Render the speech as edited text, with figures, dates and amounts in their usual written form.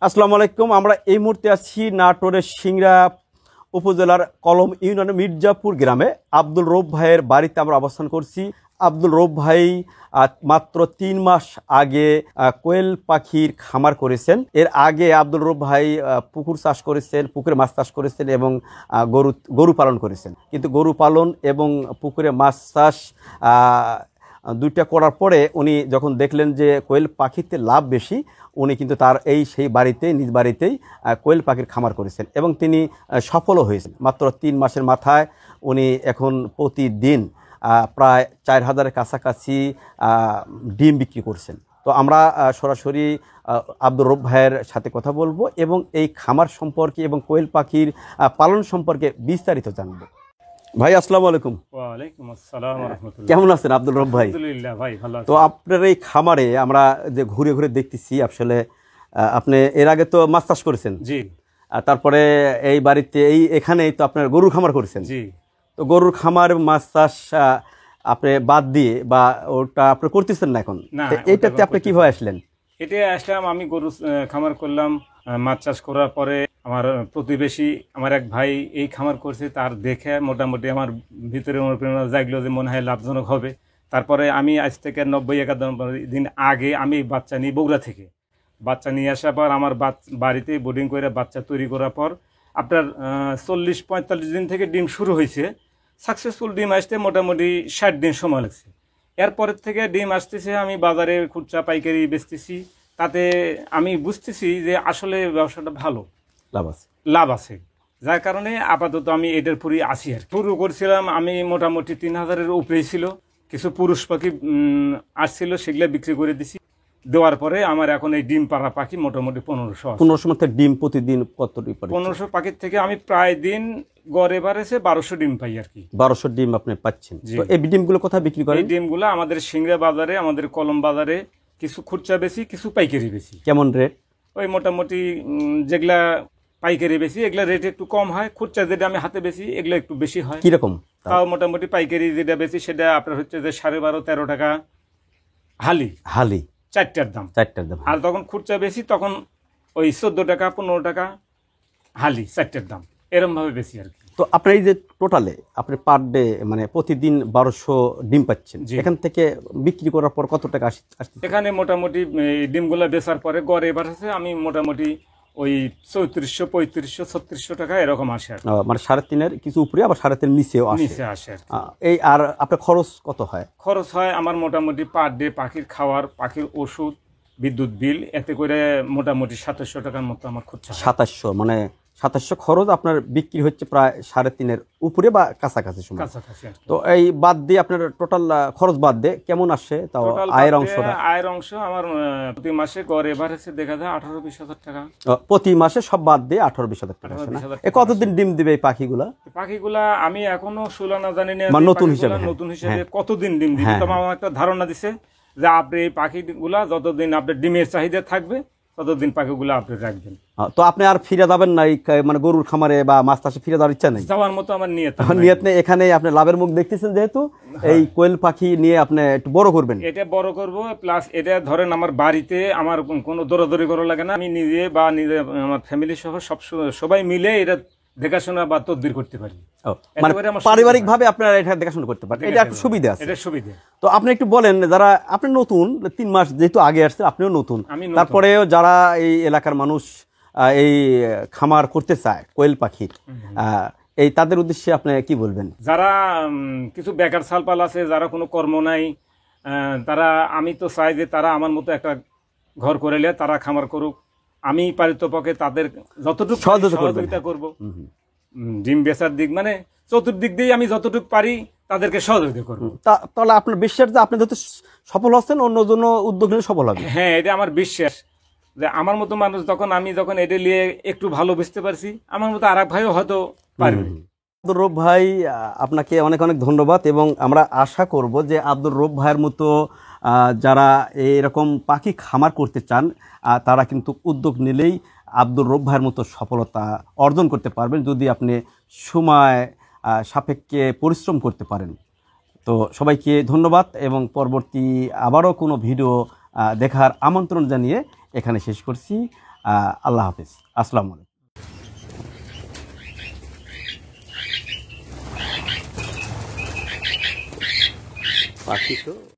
আসসালামু আলাইকুম। আমরা এই মুহূর্তে আছি নাটোরের সিংড়া উপজেলার কলম ইউনিয়নের মির্জাপুর গ্রামে আব্দুল রৌফ ভাইয়ের বাড়িতে আমরা অবস্থান করছি। আব্দুল রৌফ ভাই মাত্র 3 মাস আগে কোয়েল পাখির খামার করেছেন। এর আগে আব্দুল রৌফ ভাই পুকুর চাষ করেছেন, পুকুরে মাছ চাষ করেছেন এবং গরু পালন করেছেন। কিন্তু গরু পালন এবং পুকুরে মাছ চাষ দুইটা করার পরে উনি যখন দেখলেন যে কোয়েল পাখিতে লাভ বেশি, উনি কিন্তু তার সেই বাড়িতে নিজ বাড়িতেই কোয়েল পাখির খামার করেছেন এবং তিনি সফলও হয়েছেন। মাত্র 3 মাসের মাথায় উনি এখন প্রতিদিন প্রায় 4000-এর কাছাকাছি ডিম বিক্রি করছেন। তো আমরা সরাসরি আব্দুল রৌফ ভাইয়ের সাথে কথা বলবো এবং এই খামার সম্পর্কে এবং কোয়েল পাখির পালন সম্পর্কে বিস্তারিত জানবো। ভাই আসসালামু আলাইকুম। ওয়ালাইকুম আসসালাম ওয়া রাহমাতুল্লাহ। কেমন আছেন আব্দুল রৌফ ভাই? আলহামদুলিল্লাহ ভাই, ভালো আছি। তো আপনার এই খামারে আমরা যে ঘুরে ঘুরে দেখতেছি, আসলে আপনি এর আগে তো মাছ চাষ করেছেন, জি। তারপরে এই বাড়িতে এখানেই তো আপনার গরুর খামার করেছেন, জি। তো গরুর খামার মাছ চাষ আপনি বাদ দিয়ে বা ওটা আপনি করতেছেন না এখন, এইটাতে আপনি কিভাবে আসলেন? এটা আসলাম, আমি গরু খামার করলাম। মাছ চাষ করার পরে আমার প্রতিবেশী আমার এক ভাই এই খামার করছে, তার দেখে মোটামুটি আমার ভিতরে অনুপ্রেরণা জাগলো যে মনে হয় লাভজনক হবে। তারপরে আমি আজ থেকে 90-91 দিন আগে আমি বাচ্চা নিই বগুড়া থেকে। বাচ্চা নিয়ে আসার পর আমার বাড়িতে বোর্ডিং করে বাচ্চা তৈরি করার পর আপনার 40-45 দিন থেকে ডিম শুরু হয়েছে। সাকসেসফুল ডিম আসতে মোটামুটি 60 দিন সময় লাগছে। এরপরের থেকে ডিম আসতেছে, আমি বাজারে খুচরা পাইকারি বেচতেছি। তাতে আমি বুঝতেছি যে আসলে ব্যবসাটা ভালো, লাভ আছে। যার কারণে আপাতত আমি এটার পুরি আসি। আর শুরু করছিলাম আমি মোটামুটি 3000-এর উপরেই ছিল। কিছু পুরুষ পাখি আসছিল, সেগুলো বিক্রি করে দিছি। দেওয়ার পরে আমার এখন এই ডিম পাড়া পাখি মোটামুটি 1500 মধ্যে ডিম প্রতিদিন কত? 1500 পাখির থেকে আমি প্রায় দিন গড়ে বাড়েছে 1200 ডিম পাই আর কি। 1200 ডিম আপনি পাচ্ছেন। তো এই ডিমগুলো কোথায় বিক্রি করেন? এই ডিমগুলো আমাদের সিংড়া বাজারে, আমাদের কলম বাজারে কিছু খুচরা বেশি, কিছু পাইকারি বেশি। কেমন রেট? ওই মোটামুটি যেগুলা পাইকারি বেশি এগুলা রেট একটু কম হয়, খুচরা যেটা আমি হাতে বেশি এগুলো একটু বেশি হয়। কিরকম? তাও মোটামুটি পাইকারি যেটা বেশি সেটা আপনার হচ্ছে যে 12.5-13 টাকা হালি 4টার দাম। আর তখন খুচরা বেশি তখন ওই 14 টাকা 15 টাকা হালি 4টার দাম, এরম ভাবে বেশি আর কি। তো আপনার এই যে টোটালে আপনি পার ডে মানে প্রতিদিন 1200 ডিম পাচ্ছেন, এখান থেকে বিক্রি করার পর কত টাকা আসছে? এখানে মোটামুটি ডিমগুলা বেচার পরে গড়ে এবার আছে আমি মোটামুটি ওই 3400, 3500, 3600 টাকা এরকম আসে। মানে 3.5-এর কিছু উপরে, আবার 3.5-এর নিচেও আসে। এই আর আপনার খরচ কত হয়? খরচ হয় আমার মোটামুটি পার ডে পাখির খাওয়ার, পাখির ওষুধ, বিদ্যুৎ বিল, এতে করে মোটামুটি 2700 টাকার মতো আমার খরচ। 2700 মানে 2700 খরচ আপনার বিক্রি হচ্ছে প্রায় 3.5-এর উপরে বা কাছাকাছি সময়। তো এই বাদ দিয়ে আপনার টোটাল খরচ বাদ দিয়ে কেমন আসে তাও আয়ের অংশটা? আয়ের অংশ আমার প্রতি মাসে গড় এভারেজে দেখা যায় 18-20 হাজার টাকা। প্রতি মাসে সব বাদ দিয়ে 18-20 হাজার টাকা আসে না? কতদিন ডিম দিবে এই পাখিগুলা? আমি এখনো সুলানা জানি না নতুন হিসেবে কতদিন ডিম দিবে। তবে আমার একটা ধারণা দিছে যে আপনি এই পাখিগুলা যতদিন আপনার ডিমের চাহিদা থাকবে ততদিন পাখিগুলো আপনি রাখবেন। তো আপনি আর ফিরে যাবেন না মানে গরুর খামারে বা মাছ চাষে ফিরে যাওয়ার ইচ্ছা নেই? যাওয়ার মতো আমার নিয়ত নেই। এখানে আপনি লাভের মুখ দেখতেছেন, যেহেতু এই কোয়েল পাখি নিয়ে আপনি একটু বড় করবেন। এটা বড় করব, প্লাস এটা ধরেন আমার বাড়িতে আমার কোনো দৌড়াদৌড়ি করা লাগে না। আমি নিজে বা নিজে আমার ফ্যামিলি সহ সবাই মিলে এটা দেখাশোনা বা তদবির করতে পারি। মানে পারিবারিক ভাবে আপনারা এটা দেখাশোনা করতে পারেন, এটা একটা সুবিধা আছে। এটা সুবিধা। তো আপনি একটু বলেন, যারা আপনি নতুন 3 মাস যেহেতু আগে আসছে, আপনিও নতুন, তারপরেও যারা এই এলাকার মানুষ এই খামার করতে চায় কোয়েল পাখির, এই তাদের উদ্দেশ্যে আপনি কি বলবেন? যারা কিছু বেকার সালপাল আছে, যারা কোনো কর্ম নাই, তারা আমি তো চাই যে তারা আমার মতো একটা ঘর করে নিয়ে তারা খামার করুক। আমি পারিতপক্ষে তাদের যতটুকু সহযোগিতা করব। ডিম বেচার দিক মানে চতুর্দিক দিয়ে আমি যতটুকু পারি তাদেরকে সহযোগিতা করবো। তাহলে আপনার বিশ্বাস যে আপনি যত সফল হচ্ছেন, অন্য জন্য উদ্যোগ নিলে সফল হবে? হ্যাঁ, এটা আমার বিশ্বাস যে আমার মতো মানুষ আমি যখন এটা নিয়ে একটু ভালো বুঝতে পারছি, আমার মতো আর এক ভাইও হয়তো পারবে। আব্দুল রৌফ ভাই, আপনাকে অনেক অনেক ধন্যবাদ এবং আমরা আশা করব যে আব্দুল রৌফ ভাইয়ের মতো যারা এরকম পাখি খামার করতে চান তারা কিন্তু উদ্যোগ নিলেই আব্দুল রৌফ ভাইয়ের মতো সফলতা অর্জন করতে পারবেন, যদি আপনি সময় সাপেক্ষে পরিশ্রম করতে পারেন। তো সবাইকে ধন্যবাদ এবং পরবর্তী আবারও কোনো ভিডিও দেখার আমন্ত্রণ জানিয়ে এখানে শেষ করছি। আল্লাহ হাফিজ, আসসালামু আলাইকুম। পাখি তো